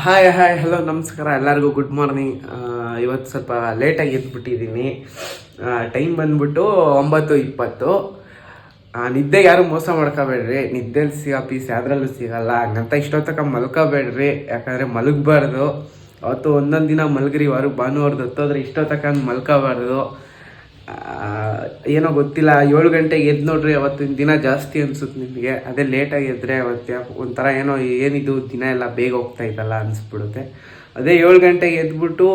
Hi hello ನಮಸ್ಕಾರ ಎಲ್ಲರಿಗೂ good morning. ಇವತ್ತು ಸ್ವಲ್ಪ ಲೇಟಾಗಿ ಎದ್ಬಿಟ್ಟಿದ್ದೀನಿ. ಟೈಮ್ ಬಂದ್ಬಿಟ್ಟು 9:20. ನಿದ್ದೆ ಯಾರು ಮೋಸ ಮಾಡ್ಕೋಬೇಡ್ರಿ. ನಿದ್ದೆಲಿ ಸಿಗೋ ಪೀಸ್ ಯಾವ್ದ್ರಲ್ಲೂ ಸಿಗಲ್ಲ. ಹಂಗಂತ ಇಷ್ಟೊತ್ತಕ ಮಲ್ಕೋಬೇಡ್ರಿ, ಯಾಕಂದರೆ ಮಲಗಬಾರ್ದು. ಅವತ್ತು ಒಂದೊಂದು ದಿನ ಮಲಗ್ರಿ, ಭಾನುವಾರದ್ದು ಹೊತ್ತೋದ್ರೆ ಇಷ್ಟೊತ್ತಕ ಮಲ್ಕೋಬಾರ್ದು. ಏನೋ ಗೊತ್ತಿಲ್ಲ, 7 ಗಂಟೆಗೆ ಎದ್ದು ನೋಡ್ರಿ, ಅವತ್ತಿನ ದಿನ ಜಾಸ್ತಿ ಅನ್ಸುತ್ತೆ ನಿಮಗೆ. ಅದೇ ಲೇಟಾಗಿ ಎದ್ದರೆ ಅವತ್ತು ಒಂಥರ ಏನೋ ಏನಿದು ದಿನ ಎಲ್ಲ ಬೇಗ ಹೋಗ್ತಾ ಇದ್ದಲ್ಲ ಅನಿಸ್ಬಿಡುತ್ತೆ. ಅದೇ 7 ಗಂಟೆಗೆ ಎದ್ಬಿಟ್ಟು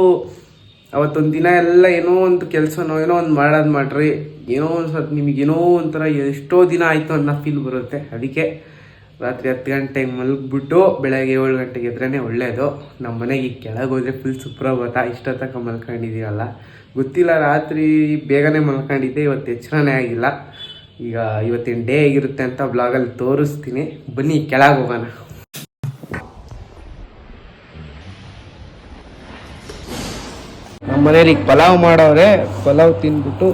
ಅವತ್ತೊಂದು ದಿನ ಎಲ್ಲ ಏನೋ ಒಂದು ಕೆಲಸನೋ ಏನೋ ಒಂದು ಮಾಡ್ರಿ, ಏನೋ ಒಂದು ಸ್ವಲ್ಪ ನಿಮಗೇನೋ ಒಂಥರ ಎಷ್ಟೋ ದಿನ ಆಯಿತು ಅನ್ನೋ ಫೀಲ್ ಬರುತ್ತೆ. ಅದಕ್ಕೆ ರಾತ್ರಿ 10 ಗಂಟೆಗೆ ಮಲಗಿಬಿಟ್ಟು ಬೆಳಗ್ಗೆ 7 ಗಂಟೆಗೆ ಎದ್ರೇ ಒಳ್ಳೆಯದು. ನಮ್ಮ ಮನೆಗೆ ಈಗ ಕೆಳಗೆ ಹೋದರೆ ಫುಲ್ ಸುಪ್ರಭಾತ. ಇಷ್ಟೊತ್ತಕ ಮಲ್ಕೊಂಡಿದ್ದೀವಲ್ಲ ಗೊತ್ತಿಲ್ಲ, ರಾತ್ರಿ ಬೇಗನೆ ಮಲ್ಕೊಂಡಿದ್ದೆ, ಇವತ್ತು ಎಚ್ಚರನೇ ಆಗಿಲ್ಲ. ಈಗ ಇವತ್ತಿನ ಡೇ ಹೇಗಿರುತ್ತೆ ಅಂತ ಬ್ಲಾಗಲ್ಲಿ ತೋರಿಸ್ತೀನಿ. ಬನ್ನಿ ಕೆಳಗೆ ಹೋಗೋಣ. ನಮ್ಮ ಮನೇಲಿ ಈಗ ಪಲಾವ್ ಮಾಡವ್ರೆ. ಪಲಾವ್ ತಿಂದ್ಬಿಟ್ಟು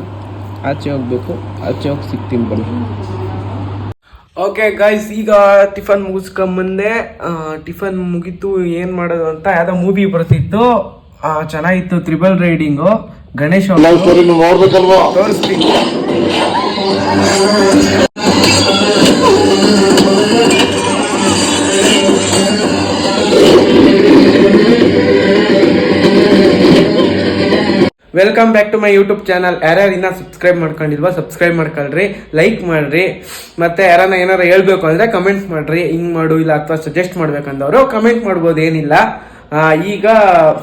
ಆಚೆ ಹೋಗ್ಬೇಕು. ಆಚೆ ಹೋಗಿ ಸಿಗ್ತೀನಿ ಬನ್ನಿ. ಓಕೆ ಗೈಸ್, ಈಗ ಟಿಫನ್ ಮುಗಿಸ್ಕೊಂಬಂದೆ. ಟಿಫನ್ ಮುಗೀತು. ಏನು ಮಾಡೋದು ಅಂತ ಯಾವುದೋ ಮೂವಿ ಬರ್ತಿತ್ತು, ಚೆನ್ನಾಗಿತ್ತು. ತ್ರಿಬಲ್ ರೈಡಿಂಗು, ಗಣೇಶ್ ತೋರಿಸ್ತೀನಿ. Welcome back to my YouTube channel. ಯಾರ್ಯಾರು ಇನ್ನೂ ಸಬ್ಸ್ಕ್ರೈಬ್ ಮಾಡ್ಕೊಂಡಿಲ್ವಾ ಸಬ್ಸ್ಕ್ರೈಬ್ ಮಾಡ್ಕೊಳ್ರಿ, ಲೈಕ್ ಮಾಡಿರಿ. ಮತ್ತು ಏನಾರು ಹೇಳ್ಬೇಕು ಅಂದರೆ ಕಮೆಂಟ್ ಮಾಡಿರಿ, ಹಿಂಗೆ ಮಾಡು ಇಲ್ಲ ಅಥವಾ ಸಜೆಸ್ಟ್ ಮಾಡ್ಬೇಕಂದವರು ಕಮೆಂಟ್ ಮಾಡ್ಬೋದು, ಏನಿಲ್ಲ. ಈಗ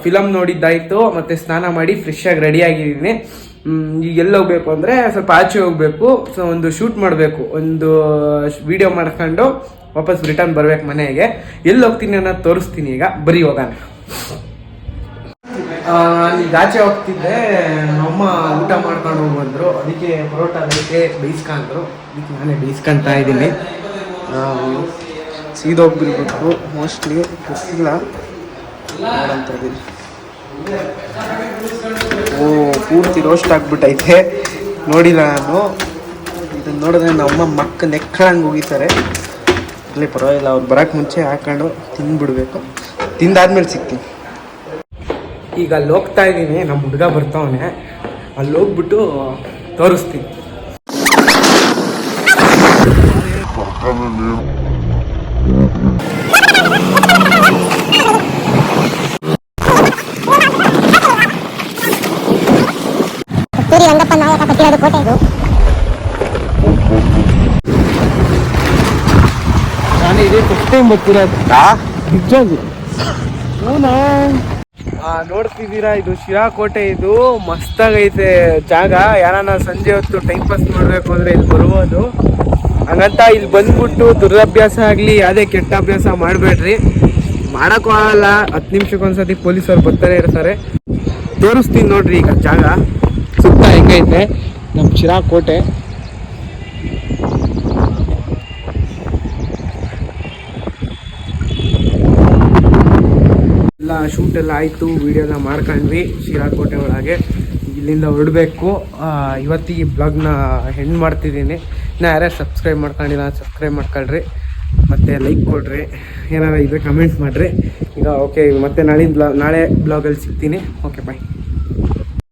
ಫಿಲಮ್ ನೋಡಿದ್ದಾಯಿತು, ಮತ್ತು ಸ್ನಾನ ಮಾಡಿ ಫ್ರೆಶ್ ಆಗಿ ರೆಡಿ ಆಗಿದ್ದೀನಿ. ಈಗ ಎಲ್ಲಿ ಹೋಗ್ಬೇಕು ಅಂದರೆ ಸ್ವಲ್ಪ ಆಚೆ ಹೋಗಬೇಕು. ಸೊ ಒಂದು ಶೂಟ್ ಮಾಡಬೇಕು, ಒಂದು ವಿಡಿಯೋ ಮಾಡ್ಕೊಂಡು ವಾಪಸ್ ರಿಟರ್ನ್ ಬರ್ಬೇಕು ಮನೆಗೆ. ಎಲ್ಲಿ ಹೋಗ್ತೀನಿ ಅನ್ನೋದು ತೋರಿಸ್ತೀನಿ. ಈಗ ಬರೀ ಹೋಗೋಣ. ಈಗ ಆಚೆ ಹೋಗ್ತಿದ್ದೆ, ಅಮ್ಮ ಊಟ ಮಾಡ್ಕೊಂಡು ಹೋಗ್ಬಂದ್ರು. ಅದಕ್ಕೆ ಪರೋಟ ಅದಕ್ಕೆ ಬೇಯಿಸ್ಕೊಂಡ್ರು, ಅದಕ್ಕೆ ನಾನೇ ಬೇಯಿಸ್ಕೊತಾ ಇದ್ದೀನಿ. ಸೀದೋಗ್ಬಿರ್ಬೇಕು ಮೋಸ್ಟ್ಲಿ, ಗೊತ್ತಿಲ್ಲ, ನೋಡಂತ ಇದ್ದೀನಿ. ಪೂರ್ತಿ ರೋಸ್ಟ್ ಆಗಿಬಿಟ್ಟೈತೆ, ನೋಡಿಲ್ಲ ನಾನು. ಇದನ್ನು ನೋಡಿದ್ರೆ ನಮ್ಮ ಮಕ್ಕ ನೆಕ್ಕಳಂಗೆ ಹೋಗಿತಾರೆ. ಅಲ್ಲಿ ಪರವಾಗಿಲ್ಲ, ಅವ್ರು ಬರೋಕ್ಕೆ ಮುಂಚೆ ಹಾಕೊಂಡು ತಿಂದ್ಬಿಡ್ಬೇಕು. ತಿಂದಾದ್ಮೇಲೆ ಸಿಗ್ತೀನಿ. ಈಗ ಅಲ್ಲಿ ಹೋಗ್ತಾ ಇದ್ದೀನಿ, ನಮ್ಮ ಹುಡುಗ ಬರ್ತಾವನೆ. ಅಲ್ಲಿ ಹೋಗ್ಬಿಟ್ಟು ತೋರಿಸ್ತೀನಿ. ರಂಗಪ್ಪ ನಾಯಕ ಕಟ್ಟಿರೋದು ಕೋಟೆ ಇದು. ನಾನು ಇದೇ ಫಸ್ಟ್ ಟೈಮ್ ಬರ್ತಿರೋದು ನಿಜವಾಗಿ. ನೋಡ್ತಿದ್ದೀರಾ, ಇದು ಶಿರಾಕೋಟೆ. ಇದು ಮಸ್ತಾಗೈತೆ ಜಾಗ. ಯಾರನ್ನ ಸಂಜೆ ಹೊತ್ತು ಟೈಮ್ ಪಾಸ್ ಮಾಡಬೇಕು ಅಂದರೆ ಇಲ್ಲಿ ಬರ್ಬೋದು. ಹಂಗಂತ ಇಲ್ಲಿ ಬಂದ್ಬಿಟ್ಟು ದುರಭ್ಯಾಸ ಆಗಲಿ ಯಾವುದೇ ಕೆಟ್ಟ ಅಭ್ಯಾಸ ಮಾಡಬೇಡ್ರಿ, ಮಾಡೋಕ್ಕೂ ಆಗಲ್ಲ. 10 ನಿಮಿಷಕ್ಕೊಂದ್ಸತಿ ಪೊಲೀಸವ್ರು ಬರ್ತಾನೆ ಇರ್ತಾರೆ. ತೋರಿಸ್ತೀನಿ ನೋಡ್ರಿ ಈಗ ಜಾಗ ಸುತ್ತ ಹೆಂಗೈತೆ ನಮ್ಮ ಶಿರಾಕೋಟೆ. ಎಲ್ಲ ಶೂಟ್ ಎಲ್ಲ ಆಯಿತು, ವಿಡಿಯೋ ಎಲ್ಲ ಮಾಡ್ಕೊಂಡ್ವಿ ಶಿರಾಕೋಟೆ ಒಳಗೆ. ಇಲ್ಲಿಂದ ಹೊರಡಬೇಕು. ಇವತ್ತಿಗೆ ಬ್ಲಾಗ್ನ ಹೆಣ್ಣು ಮಾಡ್ತಿದ್ದೀನಿ. ಇನ್ನು ಯಾರ್ಯಾರು ಸಬ್ಸ್ಕ್ರೈಬ್ ಮಾಡ್ಕೊಂಡಿಲ್ಲ ಸಬ್ಸ್ಕ್ರೈಬ್ ಮಾಡ್ಕೊಳ್ರಿ, ಮತ್ತು ಲೈಕ್ ಕೊಡ್ರಿ, ಏನಾರ ಇದ್ರೆ ಕಮೆಂಟ್ ಮಾಡಿರಿ. ಈಗ ಓಕೆ, ಮತ್ತೆ ನಾಳೆ ಬ್ಲಾಗಲ್ಲಿ ಸಿಗ್ತೀನಿ. ಓಕೆ ಬಾಯ್.